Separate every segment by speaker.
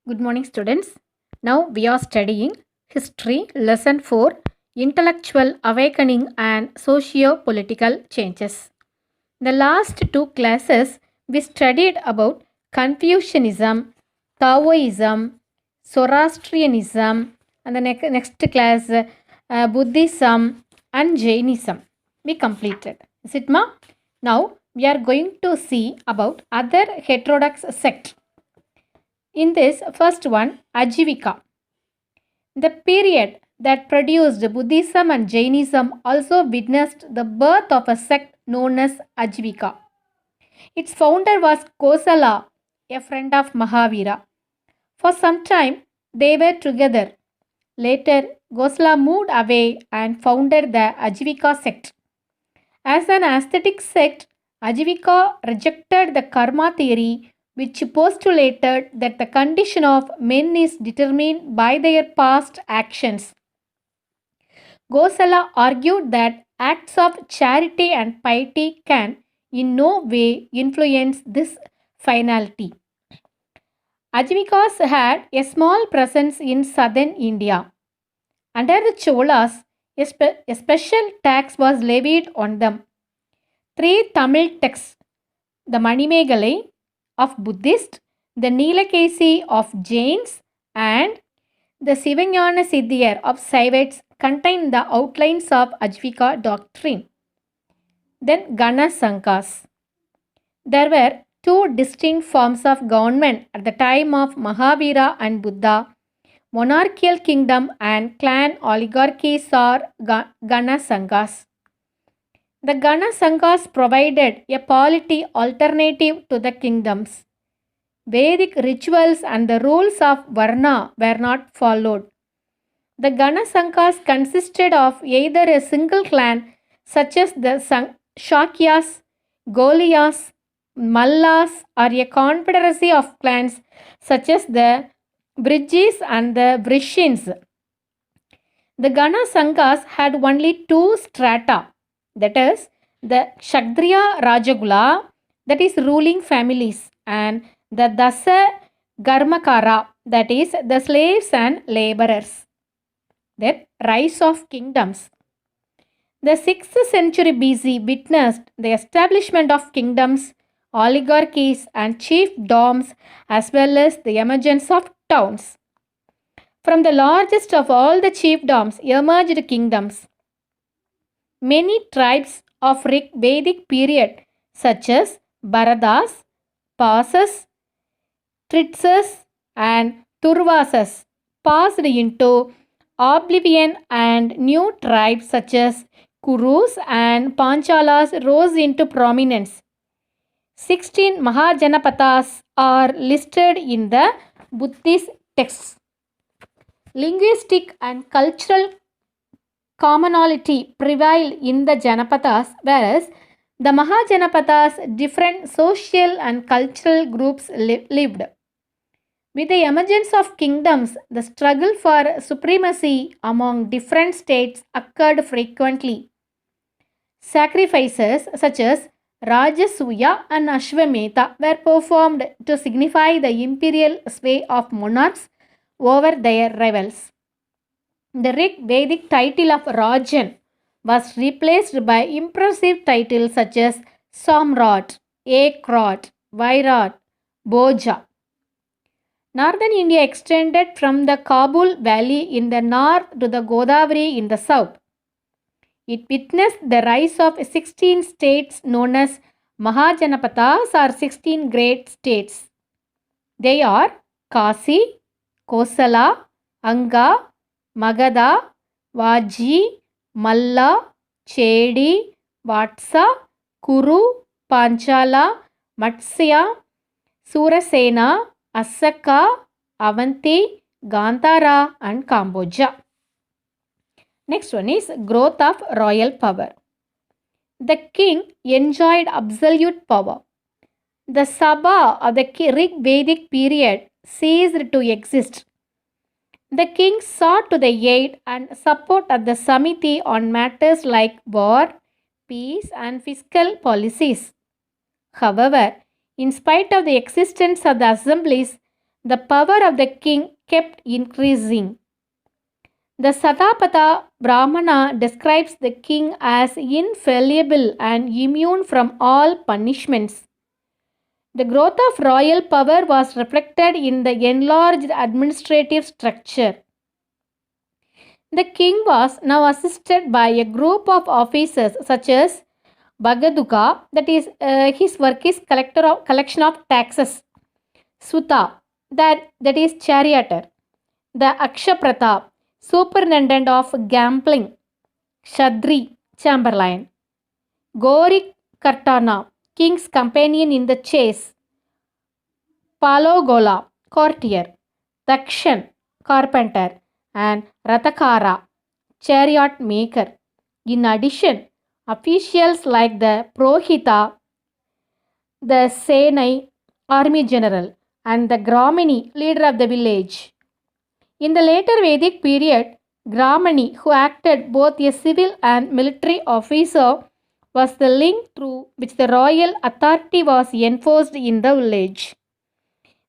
Speaker 1: Good morning, students. Now we are studying History, Lesson 4 Intellectual Awakening and Socio-Political Changes. The last two classes we studied about Confucianism, Taoism, Zoroastrianism, and the next class Buddhism and Jainism. We completed. Is it ma? Now we are going to see about other heterodox sects. In this first one, Ajivika. The period that produced Buddhism and Jainism also witnessed the birth of a sect known as Ajivika. Its founder was Kosala, a friend of Mahavira. For some time, they were together. Later, Kosala moved away and founded the Ajivika sect. As an aesthetic sect, Ajivika rejected the karma theory, which postulated that the condition of men is determined by their past actions. Kosala argued that acts of charity and piety can in no way influence this finality. Ajivikas had a small presence in southern India. Under the Cholas, a special tax was levied on them. 3 Tamil texts, the Manimegalai of Buddhists, the Nilakesi of Jains, and the Sivanyana Siddhiyar of Saivites contain the outlines of Ajivika doctrine. Then Gana Sanghas. There were two distinct forms of government at the time of Mahavira and Buddha: monarchical kingdom and clan oligarchies or Gana Sanghas. The Gana Sanghas provided a polity alternative to the kingdoms. Vedic rituals and the rules of Varna were not followed. The Gana Sanghas consisted of either a single clan, such as the Shakyas, Goliyas, Mallas, or a confederacy of clans, such as the Brijis and the Vrishins. The Gana Sanghas had only two strata, that is, the Kshatriya Rajagula, that is, ruling families, and the Dasa Garmakara, that is, the slaves and laborers. Then, rise of kingdoms. The 6th century BC witnessed the establishment of kingdoms, oligarchies, and chiefdoms, as well as the emergence of towns. From the largest of all the chiefdoms emerged kingdoms. Many tribes of Vedic period, such as Bharadas, Pasas, Tritsas, and Turvasas, passed into oblivion, and new tribes such as Kurus and Panchalas rose into prominence. 16 Mahajanapathas are listed in the Buddhist texts. Linguistic and cultural commonality prevailed in the Janapathas, whereas the Mahajanapathas, different social and cultural groups lived. With the emergence of kingdoms, the struggle for supremacy among different states occurred frequently. Sacrifices such as Rajasuya and Ashwamedha were performed to signify the imperial sway of monarchs over their rivals. The Rig Vedic title of Rajan was replaced by impressive titles such as Samrat, Ekrat, Vairat, Bhoja. Northern India extended from the Kabul valley in the north to the Godavari in the south. It witnessed the rise of 16 states known as Mahajanapathas or 16 great states. They are Kasi, Kosala, Anga, Magadha, Vaji, Malla, Chedi, Vatsa, Kuru, Panchala, Matsya, Surasena, Ashoka, Avanti, Gandhara, and Cambodia. Next one is growth of royal power. The king enjoyed absolute power. The Sabha of the Rig Vedic period ceased to exist. The king sought to the aid and support of the Samiti on matters like war, peace, and fiscal policies. However, in spite of the existence of the assemblies, the power of the king kept increasing. The Satapatha Brahmana describes the king as infallible and immune from all punishments. The growth of royal power was reflected in the enlarged administrative structure. The king was now assisted by a group of officers such as Bagaduka, that is, his work is collection of taxes, Suta, that is charioteer, the Akshaprata, superintendent of gambling, Shadri, chamberlain, Gori Kartana, king's companion in the chase, Palogola, courtier, Dakshan, carpenter, and Rathakara, chariot maker. In addition, officials like the Prohita, the Senai, army general, and the Gramini, leader of the village. In the later Vedic period, Gramani, who acted both a civil and military officer, was the link through which the royal authority was enforced in the village.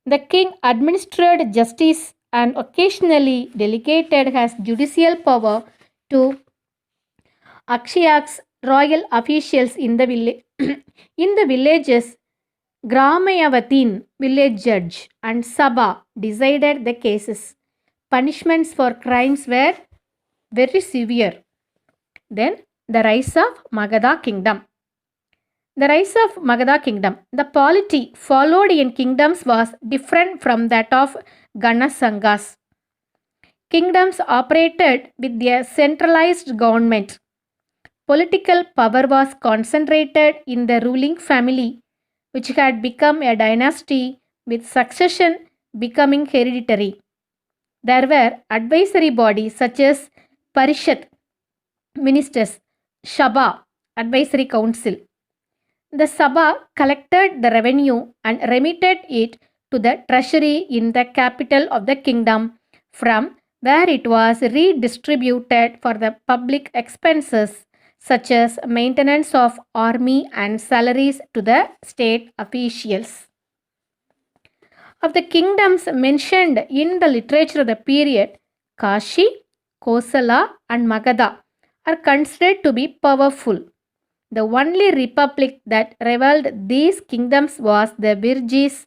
Speaker 1: The king administered justice and occasionally delegated his judicial power to Akshayaks, royal officials in the in the villages. Gramayavatin, village judge, and Sabha decided the cases. Punishments for crimes were very severe. Then the rise of Magadha kingdom. The rise of Magadha kingdom. The polity followed in kingdoms was different from that of Ganasangas. Kingdoms operated with a centralized government. Political power was concentrated in the ruling family, which had become a dynasty with succession becoming hereditary. There were advisory bodies such as Parishad, ministers, Sabha, advisory council. The Sabha collected the revenue and remitted it to the treasury in the capital of the kingdom, from where it was redistributed for the public expenses such as maintenance of army and salaries to the state officials. Of the kingdoms mentioned in the literature of the period, Kashi, Kosala, and Magadha are considered to be powerful. The only republic that rivaled these kingdoms was the Virgis,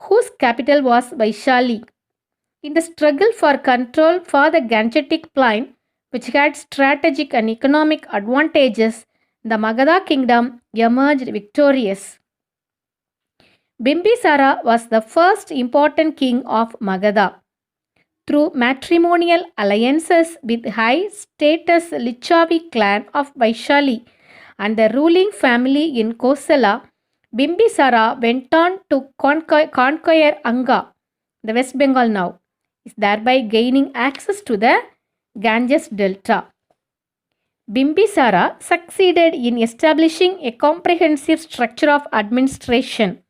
Speaker 1: whose capital was Vaishali. In the struggle for control for the Gangetic Plain, which had strategic and economic advantages, the Magadha kingdom emerged victorious. Bimbisara was the first important king of Magadha. Through matrimonial alliances with high-status Lichavi clan of Vaishali and the ruling family in Kosala, Bimbisara went on to conquer Anga, the West Bengal now, thereby gaining access to the Ganges Delta. Bimbisara succeeded in establishing a comprehensive structure of administration.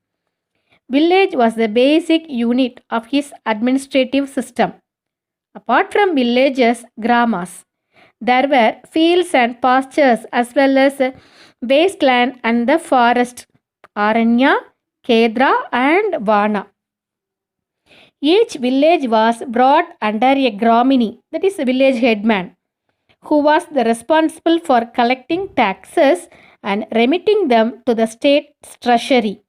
Speaker 1: Village was the basic unit of his administrative system. Apart from villages, gramas, there were fields and pastures as well as wasteland and the forest, Aranya, Kedra, and Vana. Each village was brought under a Gramini, that is a village headman, who was responsible for collecting taxes and remitting them to the state's treasury.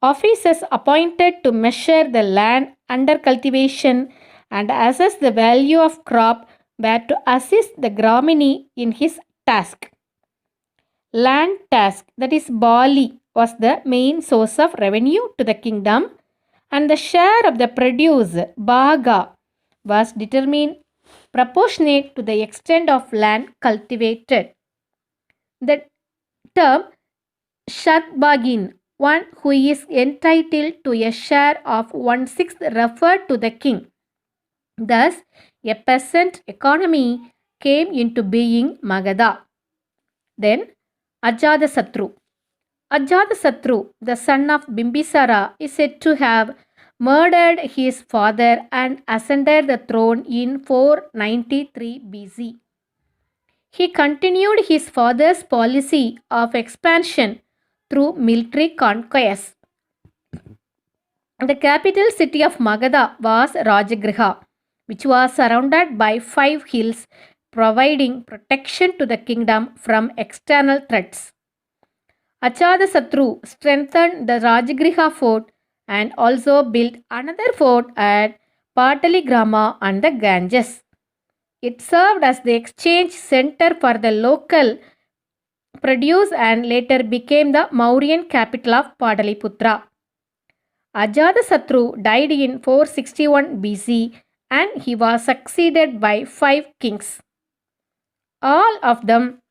Speaker 1: Officers appointed to measure the land under cultivation and assess the value of crop were to assist the Gramini in his task. Land tax, that is Bali, was the main source of revenue to the kingdom, and the share of the produce, Bhaga, was determined proportionate to the extent of land cultivated. The term Shadbagin, one who is entitled to a share of 1/6, referred to the king. Thus, a peasant economy came into being Magadha. Then, Ajatasattu. Ajatasattu, the son of Bimbisara, is said to have murdered his father and ascended the throne in 493 BC. He continued his father's policy of expansion through military conquest. The capital city of Magadha was Rajagriha, which was surrounded by 5 hills, providing protection to the kingdom from external threats. Ajatasattu strengthened the Rajagriha fort and also built another fort at Pataligrama on the Ganges. It served as the exchange center for the local produce and later became the Mauryan capital of Pataliputra. Ajatasattu died in 461 BC and he was succeeded by 5 kings. All of them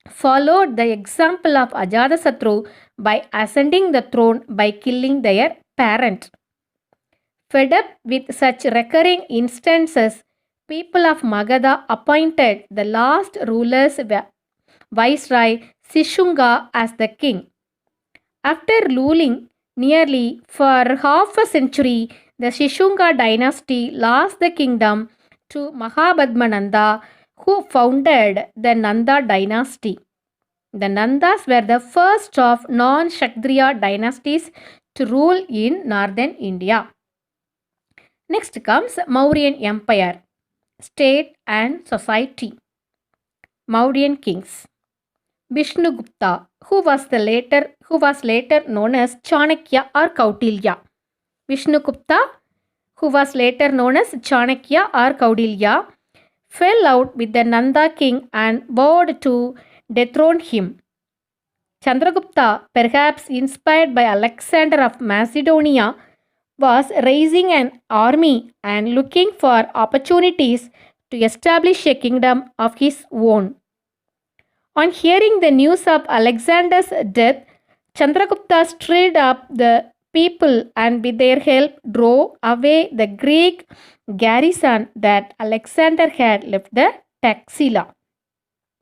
Speaker 1: followed the example of Ajatasattu by ascending the throne by killing their parent. Fed up with such recurring instances, people of Magadha appointed the last ruler's viceroy Sishunga as the king. After ruling nearly for half a century, the Shishunga dynasty lost the kingdom to Mahabadmananda, who founded the Nanda dynasty. The Nandas were the first of non-Kshatriya dynasties to rule in northern India. Next comes Mauryan Empire, state and society. Mauryan kings. Vishnugupta, who was later known as Chanakya or Kautilya. Vishnugupta, who was later known as Chanakya or Kaudilya, fell out with the Nanda king and vowed to dethrone him. Chandragupta, perhaps inspired by Alexander of Macedonia, was raising an army and looking for opportunities to establish a kingdom of his own. On hearing the news of Alexander's death, Chandragupta stirred up the people and with their help drove away the Greek garrison that Alexander had left the Taxila.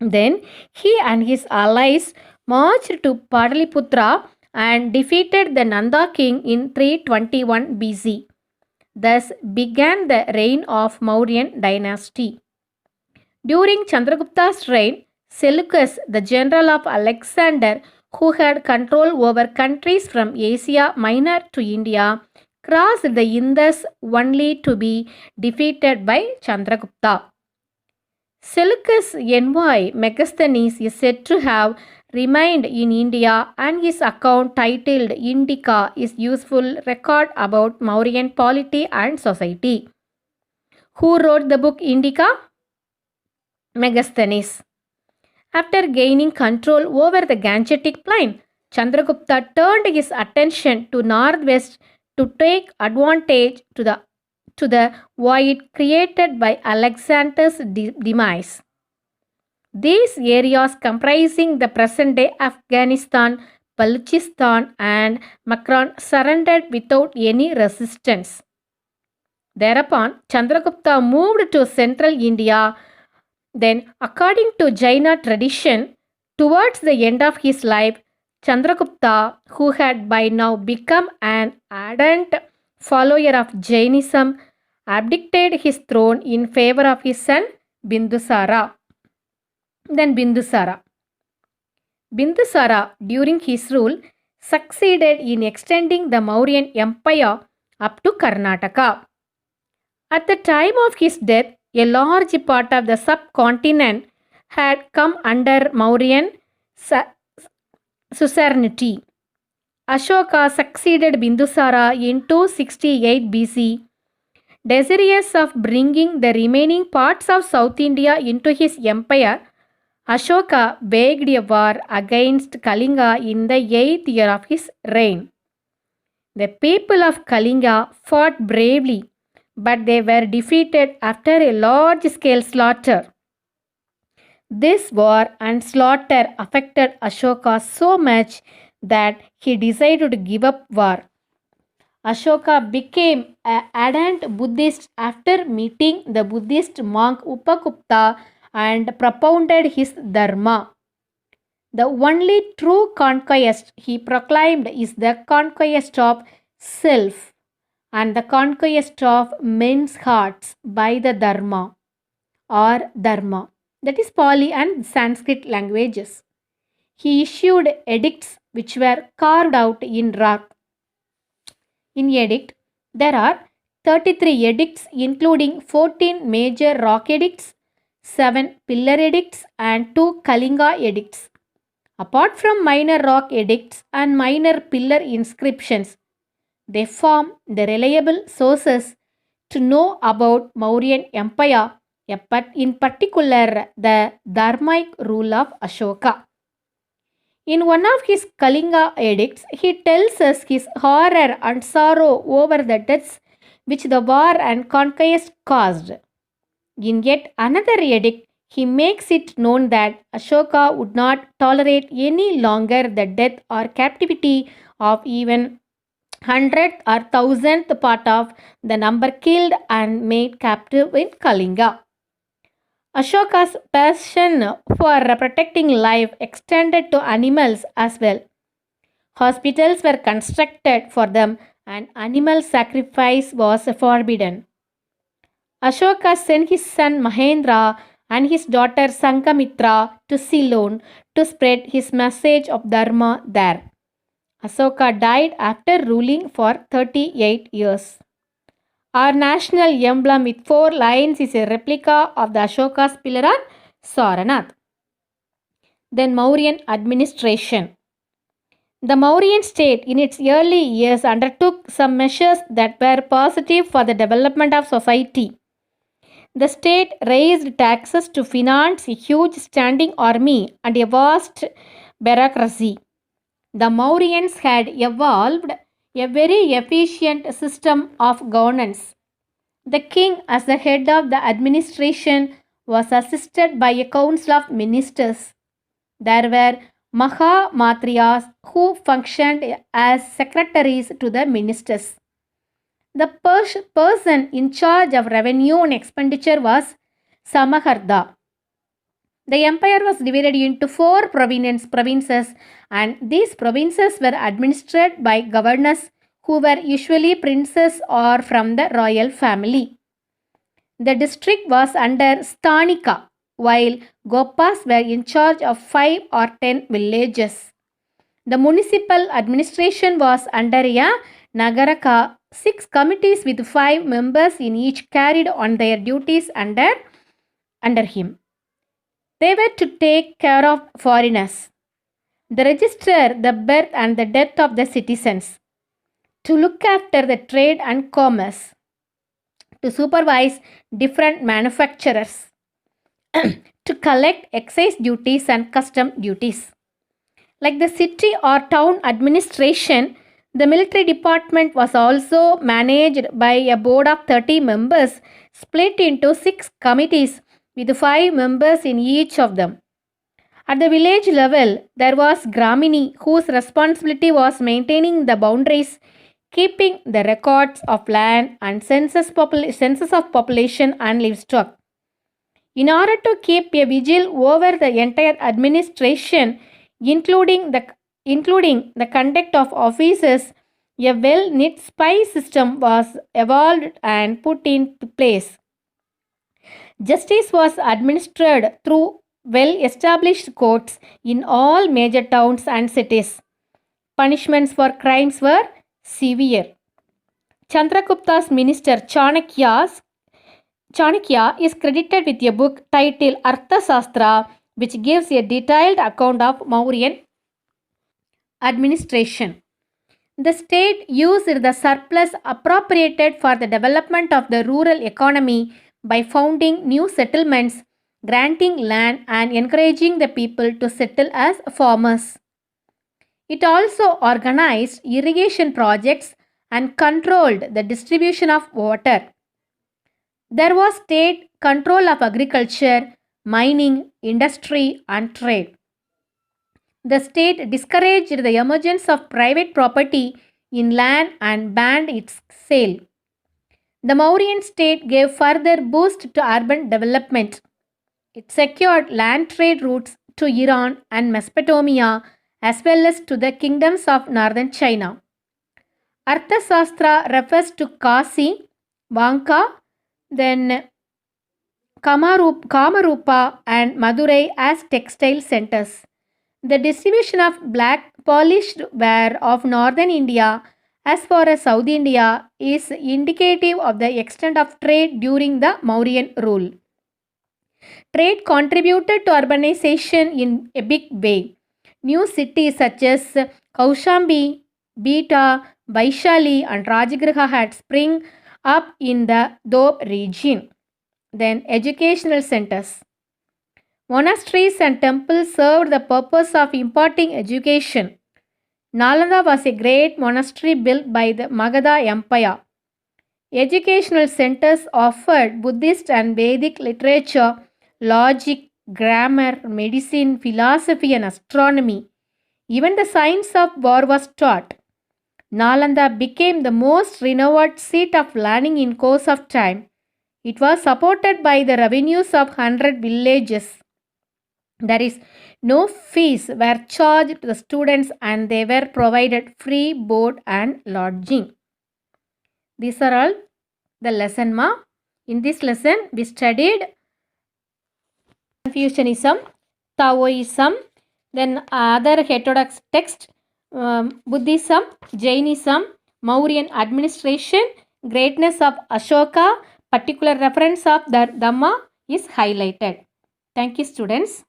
Speaker 1: Then he and his allies marched to Pataliputra and defeated the Nanda king in 321 BC. Thus began the reign of Mauryan dynasty. During Chandragupta's reign, Seleucus, the general of Alexander, who had control over countries from Asia Minor to India, crossed the Indus only to be defeated by Chandragupta. Seleucus' envoy Megasthenes is said to have remained in India, and his account titled Indica is useful record about Mauryan polity and society. Who wrote the book Indica? Megasthenes. After gaining control over the Gangetic plain, Chandragupta turned his attention to northwest to take advantage to the void created by Alexander's demise. These areas comprising the present-day Afghanistan, Balochistan and Makran surrendered without any resistance. Thereupon, Chandragupta moved to central India. Then, according to Jaina tradition, towards the end of his life, Chandragupta, who had by now become an ardent follower of Jainism, abdicated his throne in favor of his son Bindusara. Then Bindusara, during his rule, succeeded in extending the Mauryan Empire up to Karnataka. At the time of his death, a large part of the subcontinent had come under Mauryan suzerainty. Ashoka succeeded Bindusara in 268 BC. Desirous of bringing the remaining parts of South India into his empire, Ashoka waged a war against Kalinga in the 8th year of his reign. The people of Kalinga fought bravely, but they were defeated after a large-scale slaughter. This war and slaughter affected Ashoka so much that he decided to give up war. Ashoka became an ardent Buddhist after meeting the Buddhist monk Upagupta and propounded his dharma. The only true conquest he proclaimed is the conquest of self and the conquest of men's hearts by the dharma or dharma, that is Pali and Sanskrit languages. He issued edicts which were carved out in rock. In edict, there are 33 edicts including 14 major rock edicts, 7 pillar edicts and 2 Kalinga edicts. Apart from minor rock edicts and minor pillar inscriptions, they form the reliable sources to know about Mauryan Empire, but in particular the Dharmic rule of Ashoka. In one of his Kalinga edicts, he tells us his horror and sorrow over the deaths which the war and conquest caused. In yet another edict, he makes it known that Ashoka would not tolerate any longer the death or captivity of even hundredth or thousandth part of the number killed and made captive in Kalinga. Ashoka's passion for protecting life extended to animals as well. Hospitals were constructed for them and animal sacrifice was forbidden. Ashoka sent his son Mahendra and his daughter Sangamitra to Ceylon to spread his message of Dharma there. Ashoka died after ruling for 38 years. Our national emblem with 4 lions is a replica of the Ashoka's pillar on Saranath. Then Mauryan administration. The Mauryan state in its early years undertook some measures that were positive for the development of society. The state raised taxes to finance a huge standing army and a vast bureaucracy. The Mauryans had evolved a very efficient system of governance. The king, as the head of the administration, was assisted by a council of ministers. There were Mahamatryas who functioned as secretaries to the ministers. The person in charge of revenue and expenditure was Samaharda. The empire was divided into 4 provinces, and these provinces were administered by governors who were usually princes or from the royal family. The district was under Sthanika, while Gopas were in charge of 5 or 10 villages. The municipal administration was under a Nagaraka. 6 committees with 5 members in each carried on their duties under him. They were to take care of foreigners, to register the birth and the death of the citizens, to look after the trade and commerce, to supervise different manufacturers, to collect excise duties and custom duties. Like the city or town administration, the military department was also managed by a board of 30 members split into 6 committees with 5 members in each of them. At the village level, there was Gramini whose responsibility was maintaining the boundaries, keeping the records of land and census of population and livestock. In order to keep a vigil over the entire administration, including the conduct of offices, a well-knit spy system was evolved and put into place. Justice was administered through well-established courts in all major towns and cities. Punishments for crimes were severe. Chandragupta's minister Chanakya is credited with a book titled Arthasastra, which gives a detailed account of Mauryan administration. The state used the surplus appropriated for the development of the rural economy by founding new settlements, granting land, and encouraging the people to settle as farmers. It also organized irrigation projects and controlled the distribution of water. There was state control of agriculture, mining, industry, and trade. The state discouraged the emergence of private property in land and banned its sale. The Mauryan state gave further boost to urban development. It secured land trade routes to Iran and Mesopotamia as well as to the kingdoms of northern China. Arthasastra refers to Kasi, Vanka, then Kamarupa and Madurai as textile centers. The distribution of black polished ware of northern India as far as South India is indicative of the extent of trade during the Mauryan rule. Trade contributed to urbanization in a big way. New cities such as Kaushambi, Beta, Vaishali, and Rajagriha had sprung up in the Doab region. Then, educational centers. Monasteries and temples served the purpose of imparting education. Nalanda was a great monastery built by the Magadha Empire. Educational centers offered Buddhist and Vedic literature, logic, grammar, medicine, philosophy, and astronomy. Even the science of war was taught. Nalanda became the most renowned seat of learning in course of time. It was supported by the revenues of 100 villages. There is no fees were charged to the students and they were provided free board and lodging. These are all the lesson ma. In this lesson we studied Confucianism, Taoism, then other heterodox text, Buddhism, Jainism, Mauryan administration, greatness of Ashoka, particular reference of the Dhamma is highlighted. Thank you students.